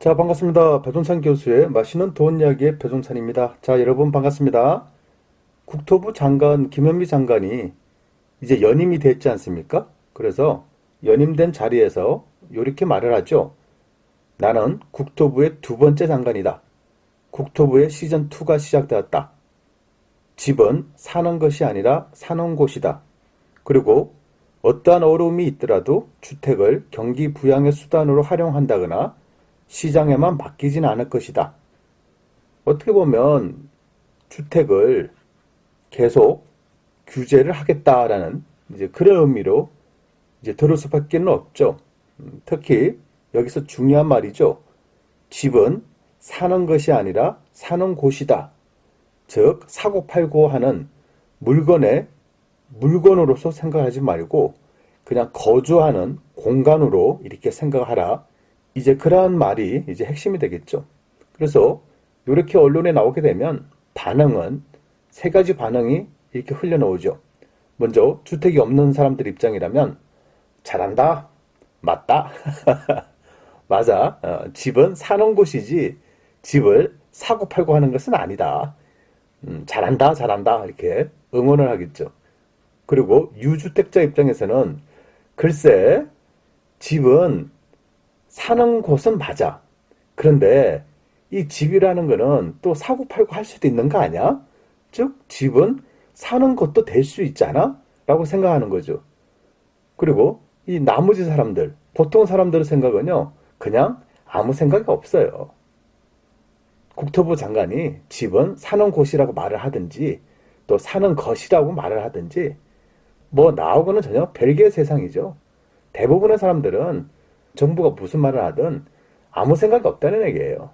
자, 반갑습니다. 배종찬 교수의 맛있는 돈 이야기의 배종찬입니다. 자, 여러분 반갑습니다. 국토부 장관 김현미 장관이 이제 연임이 됐지 않습니까? 그래서 연임된 자리에서 이렇게 말을 하죠. 나는 국토부의 두 번째 장관이다. 국토부의 시즌2가 시작되었다. 집은 사는 것이 아니라 사는 곳이다. 그리고 어떠한 어려움이 있더라도 주택을 경기 부양의 수단으로 활용한다거나 시장에만 맡기진 않을 것이다. 어떻게 보면 주택을 계속 규제를 하겠다라는 이제 그런 의미로 이제 들을 수밖에 없죠. 특히 여기서 중요한 말이죠. 집은 사는 것이 아니라 사는 곳이다. 즉 사고 팔고 하는 물건으로서 생각하지 말고 그냥 거주하는 공간으로 이렇게 생각하라. 이제 그러한 말이 이제 핵심이 되겠죠. 그래서 이렇게 언론에 나오게 되면 반응은 세 가지 반응이 이렇게 흘러나오죠. 먼저 주택이 없는 사람들 입장이라면 잘한다, 맞다, 맞아. 집은 사는 곳이지 집을 사고 팔고 하는 것은 아니다. 잘한다, 잘한다 이렇게 응원을 하겠죠. 그리고 유주택자 입장에서는 글쎄 집은 사는 곳은 맞아. 그런데 이 집이라는 거는 또 사고팔고 할 수도 있는 거 아니야? 즉 집은 사는 것도 될 수 있잖아? 라고 생각하는 거죠. 그리고 이 나머지 사람들, 보통 사람들의 생각은요. 그냥 아무 생각이 없어요. 국토부 장관이 집은 사는 곳이라고 말을 하든지 또 사는 것이라고 말을 하든지 뭐 나하고는 전혀 별개의 세상이죠. 대부분의 사람들은 정부가 무슨 말을 하든 아무 생각이 없다는 얘기예요.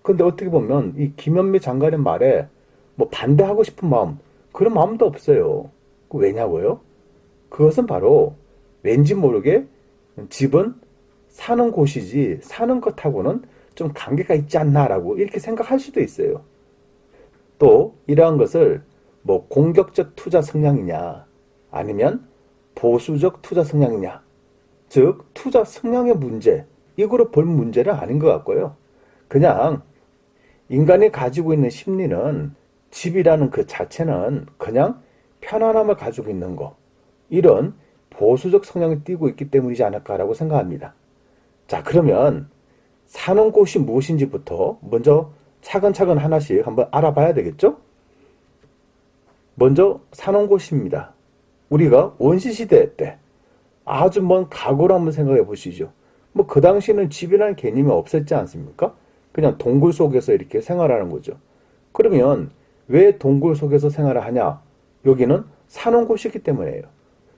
근데 어떻게 보면 이 김현미 장관의 말에 뭐 반대하고 싶은 마음, 그런 마음도 없어요. 왜냐고요? 그것은 바로 왠지 모르게 집은 사는 곳이지 사는 것하고는 좀 관계가 있지 않나라고 이렇게 생각할 수도 있어요. 또 이러한 것을 뭐 공격적 투자 성향이냐 아니면 보수적 투자 성향이냐, 즉 투자 성향의 문제, 이거로 볼 문제는 아닌 것 같고요. 그냥 인간이 가지고 있는 심리는 집이라는 그 자체는 그냥 편안함을 가지고 있는 거, 이런 보수적 성향을 띠고 있기 때문이지 않을까라고 생각합니다. 자, 그러면 사는 곳이 무엇인지부터 먼저 차근차근 하나씩 한번 알아봐야 되겠죠? 먼저 사는 곳입니다. 우리가 원시시대 때 아주 먼 과거로 한번 생각해 보시죠. 뭐 그 당시에는 집이라는 개념이 없었지 않습니까? 그냥 동굴 속에서 이렇게 생활하는 거죠. 그러면 왜 동굴 속에서 생활을 하냐? 여기는 사는 곳이기 때문이에요.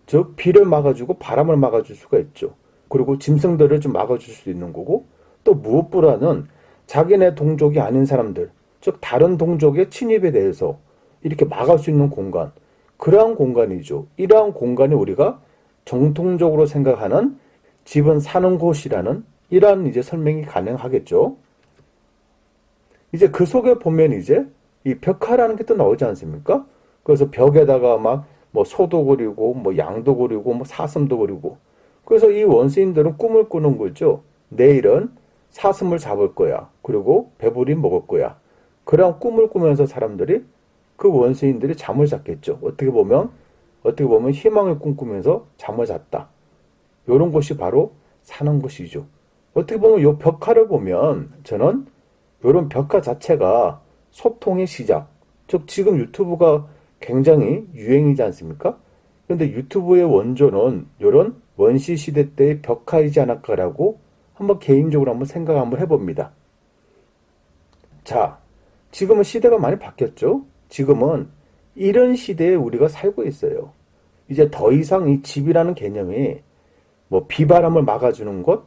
즉 비를 막아주고 바람을 막아줄 수가 있죠. 그리고 짐승들을 좀 막아줄 수도 있는 거고, 또 무엇보다는 자기네 동족이 아닌 사람들, 즉 다른 동족의 침입에 대해서 이렇게 막을 수 있는 공간, 그러한 공간이죠. 이러한 공간이 우리가 정통적으로 생각하는 집은 사는 곳이라는 이러한 이제 설명이 가능하겠죠. 이제 그 속에 보면 이제 이 벽화라는 게 또 나오지 않습니까? 그래서 벽에다가 막 뭐 소도 그리고 뭐 양도 그리고 뭐 사슴도 그리고, 그래서 이 원시인들은 꿈을 꾸는 거죠. 내일은 사슴을 잡을 거야. 그리고 배부리 먹을 거야. 그런 꿈을 꾸면서 사람들이, 그 원시인들이 잠을 잤겠죠. 어떻게 보면 희망을 꿈꾸면서 잠을 잤다. 이런 곳이 바로 사는 곳이죠. 어떻게 보면 이 벽화를 보면 저는 이런 벽화 자체가 소통의 시작. 즉 지금 유튜브가 굉장히 유행이지 않습니까? 그런데 유튜브의 원조는 이런 원시 시대 때의 벽화이지 않을까라고 한번 개인적으로 한번 생각 한번 해봅니다. 자, 지금은 시대가 많이 바뀌었죠? 지금은 이런 시대에 우리가 살고 있어요. 이제 더 이상 이 집이라는 개념이 뭐 비바람을 막아주는 곳,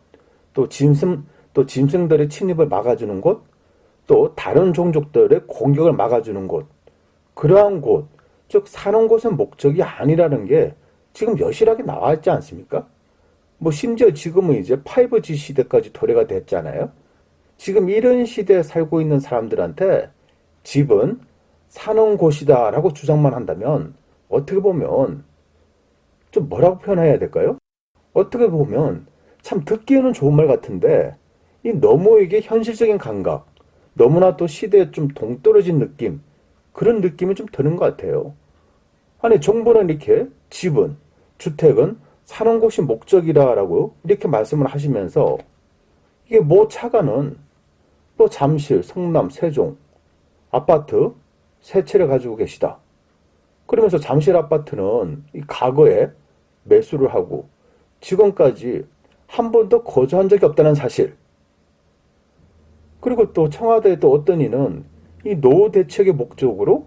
또 짐승들의 침입을 막아주는 곳, 또 다른 종족들의 공격을 막아주는 곳, 그러한 곳, 즉 사는 곳의 목적이 아니라는 게 지금 여실하게 나와 있지 않습니까? 뭐 심지어 지금은 이제 5G 시대까지 도래가 됐잖아요. 지금 이런 시대에 살고 있는 사람들한테 집은 사는 곳이다라고 주장만 한다면 어떻게 보면 좀 뭐라고 표현해야 될까요? 어떻게 보면 참 듣기에는 좋은 말 같은데 이 너무 이게 현실적인 감각, 너무나 또 시대에 좀 동떨어진 느낌, 그런 느낌이 좀 드는 것 같아요. 아니, 정부는 이렇게 집은, 주택은 사는 곳이 목적이다라고 이렇게 말씀을 하시면서 이게 뭐 차가는 또 잠실, 성남, 세종 아파트 세 채를 가지고 계시다. 그러면서 잠실 아파트는 이 과거에 매수를 하고 지금까지 한 번도 거주한 적이 없다는 사실. 그리고 또 청와대에 또 어떤 이는 이 노후 대책의 목적으로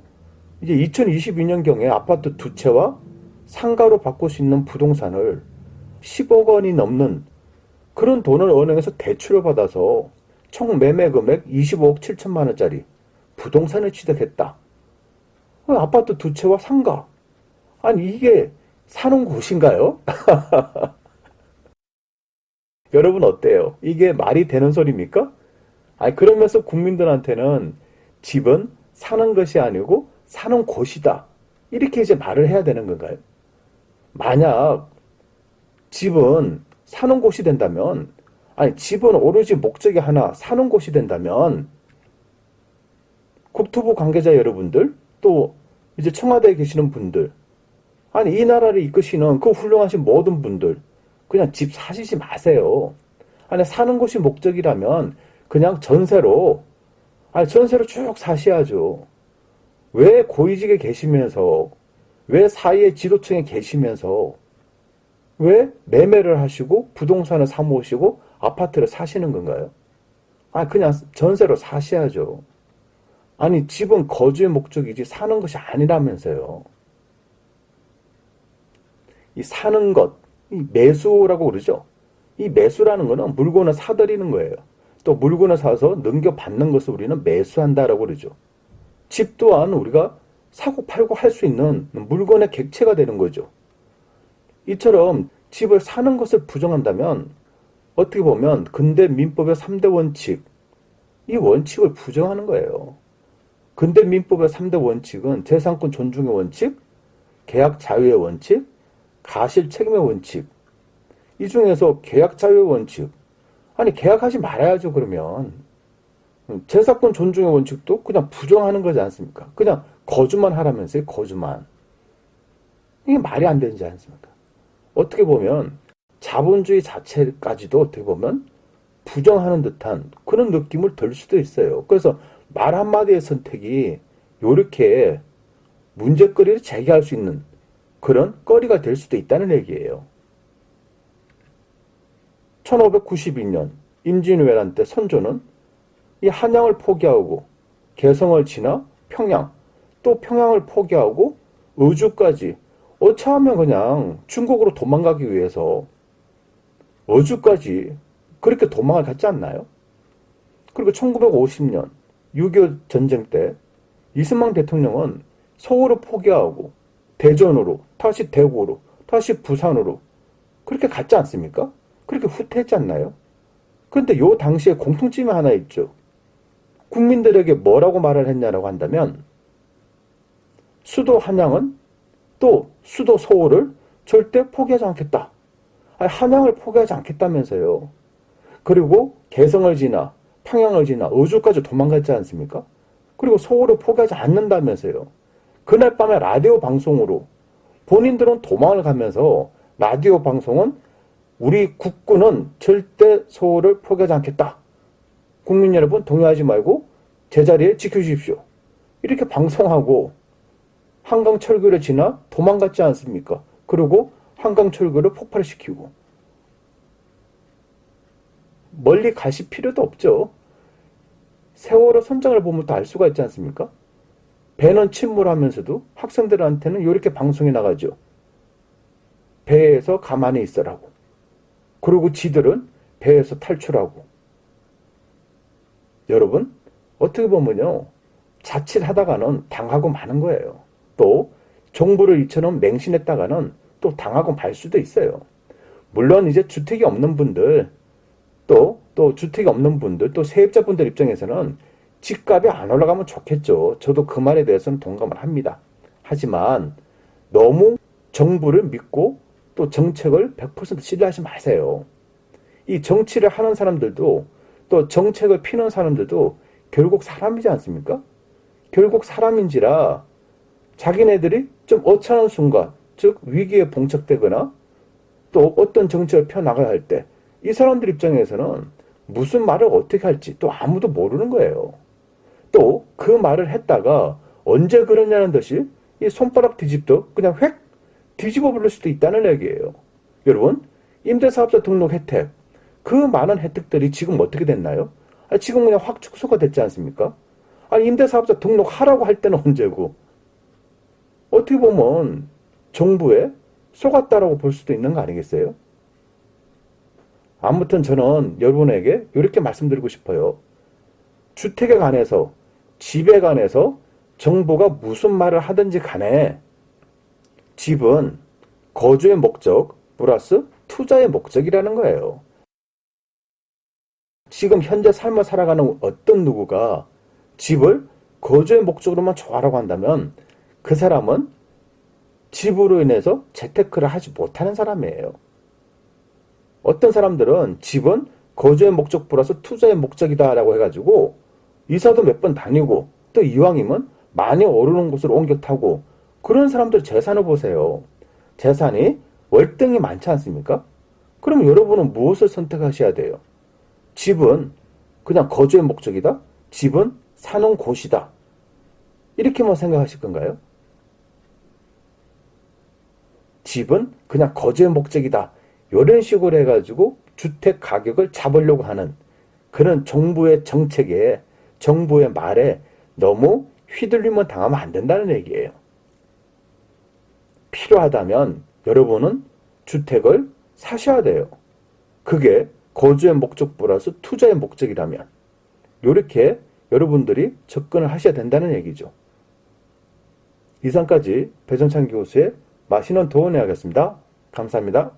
이제 2022년경에 아파트 두 채와 상가로 바꿀 수 있는 부동산을 10억 원이 넘는 그런 돈을 은행에서 대출을 받아서 총 매매 금액 25억 7천만 원짜리 부동산을 취득했다. 아파트 두 채와 상가. 아니, 이게 사는 곳인가요? 여러분 어때요? 이게 말이 되는 소리입니까? 아니, 그러면서 국민들한테는 집은 사는 것이 아니고 사는 곳이다. 이렇게 이제 말을 해야 되는 건가요? 만약 집은 사는 곳이 된다면, 아니, 집은 오로지 목적이 하나, 사는 곳이 된다면, 국토부 관계자 여러분들, 또 이제 청와대에 계시는 분들, 아니, 이 나라를 이끄시는 그 훌륭하신 모든 분들, 그냥 집 사시지 마세요. 아니, 사는 곳이 목적이라면, 그냥 전세로, 아니, 전세로 쭉 사셔야죠. 왜 고위직에 계시면서, 왜 사회 지도층에 계시면서, 왜 매매를 하시고 부동산을 사모으시고 아파트를 사시는 건가요? 아, 그냥 전세로 사셔야죠. 아니, 집은 거주의 목적이지 사는 것이 아니라면서요. 이 사는 것, 이 매수라고 그러죠. 이 매수라는 거는 물건을 사들이는 거예요. 또 물건을 사서 넘겨받는 것을 우리는 매수한다라고 그러죠. 집 또한 우리가 사고 팔고 할 수 있는 물건의 객체가 되는 거죠. 이처럼 집을 사는 것을 부정한다면 어떻게 보면 근대 민법의 3대 원칙, 이 원칙을 부정하는 거예요. 근대 민법의 3대 원칙은 재산권 존중의 원칙, 계약 자유의 원칙, 가실 책임의 원칙. 이 중에서 계약 자유의 원칙. 아니, 계약하지 말아야죠, 그러면. 재산권 존중의 원칙도 그냥 부정하는 거지 않습니까? 그냥 거주만 하라면서요, 거주만. 이게 말이 안 되지 않습니까? 어떻게 보면 자본주의 자체까지도 어떻게 보면 부정하는 듯한 그런 느낌을 들 수도 있어요. 그래서 말 한마디의 선택이 이렇게 문제거리를 제기할 수 있는 그런 거리가 될 수도 있다는 얘기예요. 1592년 임진왜란 때 선조는 이 한양을 포기하고 개성을 지나 평양, 또 평양을 포기하고 의주까지 어차하면 그냥 중국으로 도망가기 위해서 어주까지 그렇게 도망을 갔지 않나요? 그리고 1950년 6.25 전쟁 때 이승만 대통령은 서울을 포기하고 대전으로, 다시 대구로, 다시 부산으로 그렇게 갔지 않습니까? 그렇게 후퇴했지 않나요? 그런데 요 당시에 공통점이 하나 있죠. 국민들에게 뭐라고 말을 했냐라고 한다면 수도 한양은 또 수도 서울을 절대 포기하지 않겠다. 아니, 한양을 포기하지 않겠다면서요. 그리고 개성을 지나 평양을 지나 의주까지 도망갔지 않습니까? 그리고 서울을 포기하지 않는다면서요. 그날 밤에 라디오 방송으로 본인들은 도망을 가면서 라디오 방송은 우리 국군은 절대 서울을 포기하지 않겠다. 국민 여러분 동요하지 말고 제자리에 지켜주십시오. 이렇게 방송하고 한강철교를 지나 도망갔지 않습니까? 그리고 한강철교를 폭발시키고 멀리 가실 필요도 없죠. 세월호 선장을 보면 또 알 수가 있지 않습니까? 배는 침몰하면서도 학생들한테는 이렇게 방송이 나가죠. 배에서 가만히 있으라고. 그리고 지들은 배에서 탈출하고. 여러분, 어떻게 보면요, 자칫하다가는 당하고 마는 거예요. 또 정부를 이처럼 맹신했다가는 또 당하고 말 수도 있어요. 물론 이제 주택이 없는 분들, 또 주택이 없는 분들, 또 세입자분들 입장에서는 집값이 안 올라가면 좋겠죠. 저도 그 말에 대해서는 동감을 합니다. 하지만 너무 정부를 믿고 또 정책을 100% 신뢰하지 마세요. 이 정치를 하는 사람들도 또 정책을 피는 사람들도 결국 사람이지 않습니까? 결국 사람인지라 자기네들이 좀 어처한 순간, 즉 위기에 봉착되거나 또 어떤 정책을 펴나가야 할 때 이 사람들 입장에서는 무슨 말을 어떻게 할지 또 아무도 모르는 거예요. 또 그 말을 했다가 언제 그러냐는 듯이 이 손가락 뒤집도 그냥 획 뒤집어 버릴 수도 있다는 얘기예요. 여러분, 임대사업자 등록 혜택, 그 많은 혜택들이 지금 어떻게 됐나요? 지금 그냥 확 축소가 됐지 않습니까? 임대사업자 등록하라고 할 때는 언제고, 어떻게 보면 정부에 속았다라고 볼 수도 있는 거 아니겠어요? 아무튼 저는 여러분에게 이렇게 말씀드리고 싶어요. 주택에 관해서, 집에 관해서 정부가 무슨 말을 하든지 간에 집은 거주의 목적 플러스 투자의 목적이라는 거예요. 지금 현재 삶을 살아가는 어떤 누구가 집을 거주의 목적으로만 좋아하라고 한다면 그 사람은 집으로 인해서 재테크를 하지 못하는 사람이에요. 어떤 사람들은 집은 거주의 목적 플러스 투자의 목적이다라고 해가지고 이사도 몇 번 다니고 또 이왕이면 많이 오르는 곳으로 옮겨 타고 그런 사람들 재산을 보세요. 재산이 월등히 많지 않습니까? 그럼 여러분은 무엇을 선택하셔야 돼요? 집은 그냥 거주의 목적이다? 집은 사는 곳이다. 이렇게만 생각하실 건가요? 집은 그냥 거주의 목적이다. 이런 식으로 해가지고 주택 가격을 잡으려고 하는 그런 정부의 정책에, 정부의 말에 너무 휘둘리면 당하면 안 된다는 얘기예요. 필요하다면 여러분은 주택을 사셔야 돼요. 그게 거주의 목적 플러스 투자의 목적이라면 이렇게 여러분들이 접근을 하셔야 된다는 얘기죠. 이상까지 배정찬 교수의 맛있는 도움이었습니다. 감사합니다.